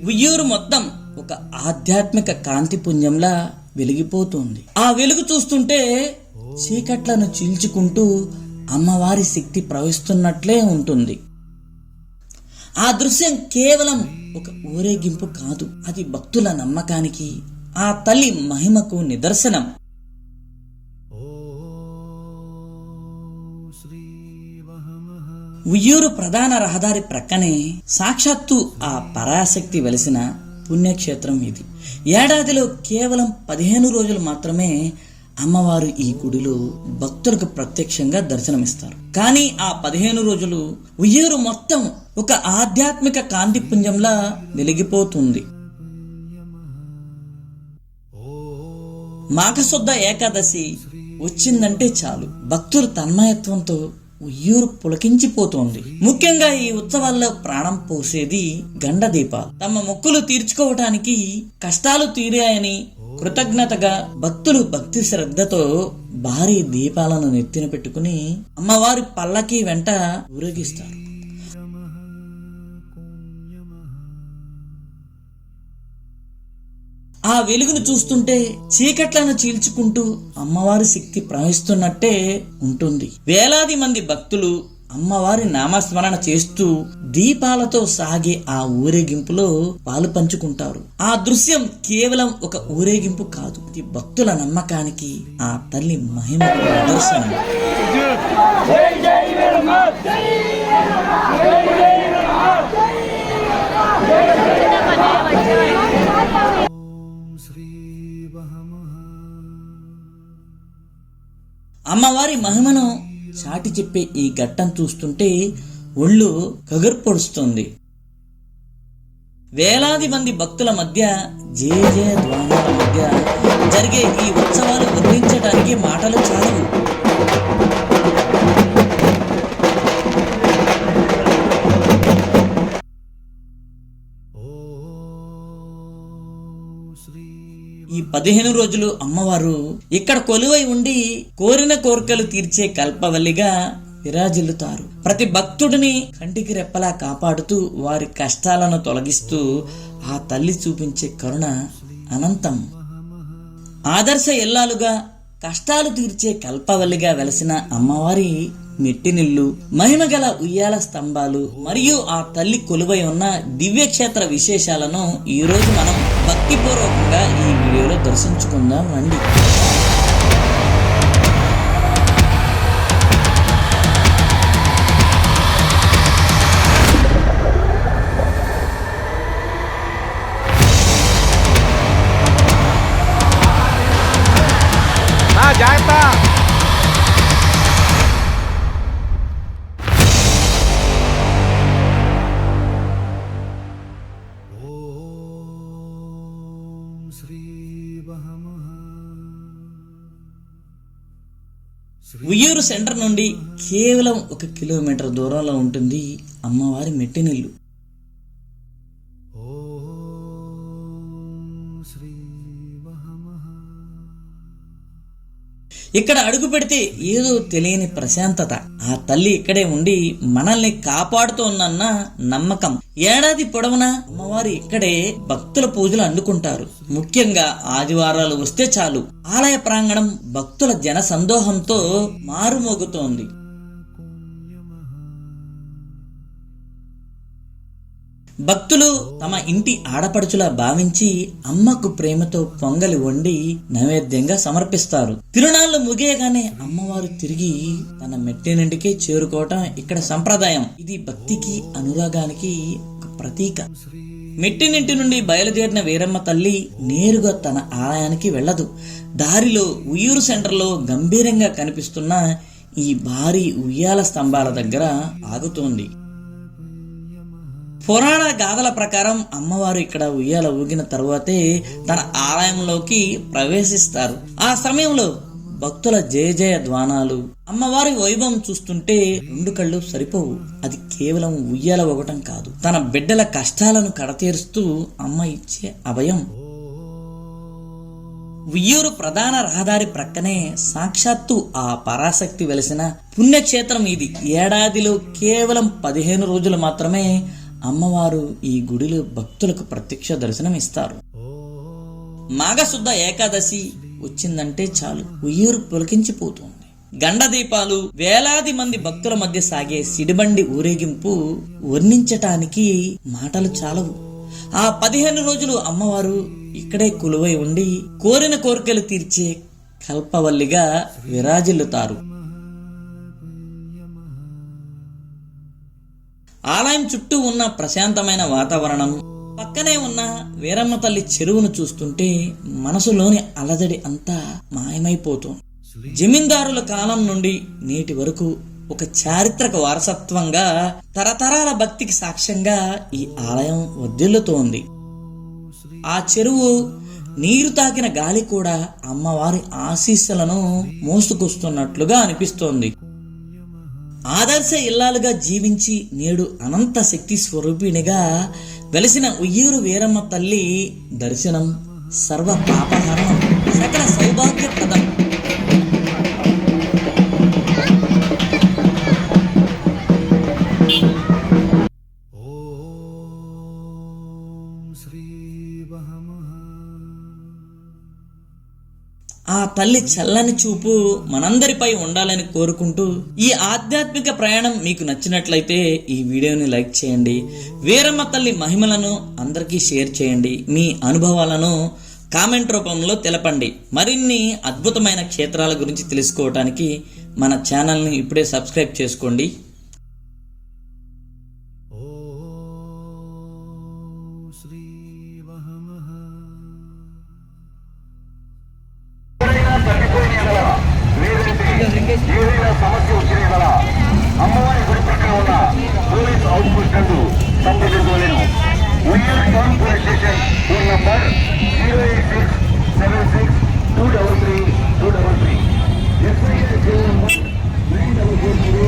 ఉయ్యూరు మొత్తం ఒక ఆధ్యాత్మిక కాంతి పుంజంలా వెలిగిపోతుంది. ఆ వెలుగు చూస్తుంటే చీకట్లను చీల్చుకుంటూ అమ్మవారి శక్తి ప్రవహిస్తున్నట్లే ఉంటుంది. ఆ దృశ్యం కేవలం ఒక ఊరేగింపు కాదు, అది భక్తుల నమ్మకానికి, ఆ తల్లి మహిమకు నిదర్శనం. ఉయ్యూరు ప్రధాన రహదారి ప్రక్కనే సాక్షాత్తు ఆ పరాశక్తి వెలిసిన పుణ్యక్షేత్రం ఇది. ఏడాదిలో కేవలం 15 రోజులు మాత్రమే అమ్మవారు ఈ గుడిలో భక్తులకు ప్రత్యక్షంగా దర్శనమిస్తారు. కానీ ఆ 15 రోజులు ఉయ్యూరు మొత్తం ఒక ఆధ్యాత్మిక కాంతిపుంజంలా వెలిగిపోతుంది. మాఘశుద్ధ ఏకాదశి వచ్చిందంటే చాలు భక్తులు తన్మయత్వంతో ఉయ్యూరు పులకించిపోతోంది. ముఖ్యంగా ఈ ఉత్సవాల్లో ప్రాణం పోసేది గండ దీపాలు. తమ మొక్కులు తీర్చుకోవటానికి, కష్టాలు తీరాయని కృతజ్ఞతగా భక్తులు భక్తి శ్రద్ధతో భారీ దీపాలను నెత్తిన పెట్టుకుని అమ్మవారి పల్లకి వెంట ఊరేగిస్తారు. ఆ వెలుగును చూస్తుంటే చీకట్లను చీల్చుకుంటూ అమ్మవారి శక్తి ప్రవహిస్తున్నట్టే ఉంటుంది. వేలాది మంది భక్తులు అమ్మవారి నామస్మరణ చేస్తూ దీపాలతో సాగే ఆ ఊరేగింపులో పాలు పంచుకుంటారు. ఆ దృశ్యం కేవలం ఒక ఊరేగింపు కాదు, ఇది భక్తుల నమ్మకానికి, ఆ తల్లి మహిమకు నిదర్శనం. అమ్మవారి మహిమను చాటి చెప్పే ఈ ఘట్టం చూస్తుంటే ఒళ్ళు కగుర్పొడుస్తుంది. వేలాది మంది భక్తుల మధ్య జయ జయ ధ్వానాల మధ్య జరిగే ఈ ఉత్సవాలు వర్ణించడానికి మాటలు చాలవు. ఈ 15 రోజులు అమ్మవారు ఇక్కడ కొలువై ఉండి కోరిన కోరికలు తీర్చే కల్పవల్లిగా విరాజిల్లుతారు. ప్రతి భక్తుడిని కంటికి రెప్పలా కాపాడుతూ వారి కష్టాలను తొలగిస్తూ ఆ తల్లి చూపించే కరుణ అనంతం. ఆదర్శ ఇల్లాలుగా కష్టాలు తీర్చే కల్పవల్లిగా వెలసిన అమ్మవారి మెట్టినిల్లు, మహిమగల ఉయ్యాల స్తంభాలు మరియు ఆ తల్లి కొలువై ఉన్న దివ్యక్షేత్ర విశేషాలను ఈ రోజు మనం భక్తిపూర్వకంగా ఈ వీడియోలో దర్శించుకుందాం రండి. ఉయ్యూరు సెంటర్ నుండి కేవలం 1 కిలోమీటర్ దూరంలో ఉంటుంది అమ్మవారి మెట్టినిల్లు. ఇక్కడ అడుగు పెడితే ఏదో తెలియని ప్రశాంతత. ఆ తల్లి ఇక్కడే ఉండి మనల్ని కాపాడుతోందన్న నమ్మకం. ఏడాది పొడవునా అమ్మవారి ఇక్కడే భక్తుల పూజలు అందుకుంటారు. ముఖ్యంగా ఆదివారాలు వస్తే చాలు ఆలయ ప్రాంగణం భక్తుల జన సందోహంతో మారుమోగుతోంది. భక్తులు తమ ఇంటి ఆడపడుచులా భావించి అమ్మకు ప్రేమతో పొంగలి వండి నైవేద్యంగా సమర్పిస్తారు. తిరునాళ్లు ముగియగానే అమ్మవారు తిరిగి తన మెట్టినింటికే చేరుకోవటం ఇక్కడ సంప్రదాయం. ఇది భక్తికి, అనురాగానికి ఒక ప్రతీక. మెట్టినింటి నుండి బయలుదేరిన వీరమ్మ తల్లి నేరుగా తన ఆలయానికి వెళ్ళదు. దారిలో ఉయ్యూరు సెంటర్లో గంభీరంగా కనిపిస్తున్న ఈ భారీ ఉయ్యాల స్తంభాల దగ్గర ఆగుతోంది. పురాణ గాథల ప్రకారం అమ్మవారు ఇక్కడ ఉయ్యాల ఊగిన తరువాతే తన ఆలయంలోకి ప్రవేశిస్తారు. ఆ సమయంలో భక్తుల జయ జయ ధ్వానాలు, అమ్మవారి వైభవం చూస్తుంటే 2 కళ్ళు సరిపోవు. అది కేవలం ఉయ్యాల ఊగటం కాదు, తన బిడ్డల కష్టాలను కడతీరుస్తూ అమ్మ ఇచ్చే అభయం. ఉయ్యూరు ప్రధాన రహదారి ప్రక్కనే సాక్షాత్తు ఆ పరాశక్తి వెలిసిన పుణ్యక్షేత్రం ఇది. ఏడాదిలో కేవలం 15 రోజులు మాత్రమే అమ్మవారు ఈ గుడిలో భక్తులకు ప్రత్యక్ష దర్శనం ఇస్తారు. మాఘశుద్ధ ఏకాదశి వచ్చిందంటే చాలు ఉయ్యూరు పులకించిపోతుంది. గండ దీపాలు, వేలాది మంది భక్తుల మధ్య సాగే సిడిబండి ఊరేగింపు వర్ణించటానికి మాటలు చాలవు. ఆ 15 రోజులు అమ్మవారు ఇక్కడే కొలువై ఉండి కోరిన కోరికలు తీర్చే కల్పవల్లిగా విరాజిల్లుతారు. ఆలయం చుట్టూ ఉన్న ప్రశాంతమైన వాతావరణం, పక్కనే ఉన్న వీరమ్మ తల్లి చెరువును చూస్తుంటే మనసులోని అలజడి అంతా మాయమైపోతుంది. జమీందారుల కాలం నుండి నేటి వరకు ఒక చారిత్రక వారసత్వంగా, తరతరాల భక్తికి సాక్ష్యంగా ఈ ఆలయం వర్ధిల్లుతోంది. ఆ చెరువు నీరు తాకిన గాలి కూడా అమ్మవారి ఆశీస్సులను మోసుకొస్తున్నట్లుగా అనిపిస్తోంది. ఆదర్శ ఇల్లాలుగా జీవించి నేడు అనంత శక్తి స్వరూపిణిగా వెలిసిన ఉయ్యూరు వీరమ్మ తల్లి దర్శనం సర్వ పాపహరణం, సకల సౌభాగ్యప్రదం. ఆ తల్లి చల్లని చూపు మనందరిపై ఉండాలని కోరుకుంటూ, ఈ ఆధ్యాత్మిక ప్రయాణం మీకు నచ్చినట్లయితే ఈ వీడియోని లైక్ చేయండి. వీరమ్మ తల్లి మహిమలను అందరికీ షేర్ చేయండి. మీ అనుభవాలను కామెంట్ రూపంలో తెలపండి. మరిన్ని అద్భుతమైన క్షేత్రాల గురించి తెలుసుకోవడానికి మన ఛానల్ని ఇప్పుడే సబ్స్క్రైబ్ చేసుకోండి. ఏదైనా సమస్య వచ్చిన అమ్మవారి గుడి ప్రక్కన ఉన్న పోలీస్ అవుట్ పోస్ట్ నందు సంప్రదించలేను. Uyyuru town police station phone number 08676233233, SI phone number 9443.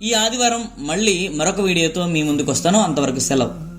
ఈ ఆదివారం మళ్ళీ మరొక వీడియోతో మీ ముందుకు వస్తాను. అంతవరకు సెలవు.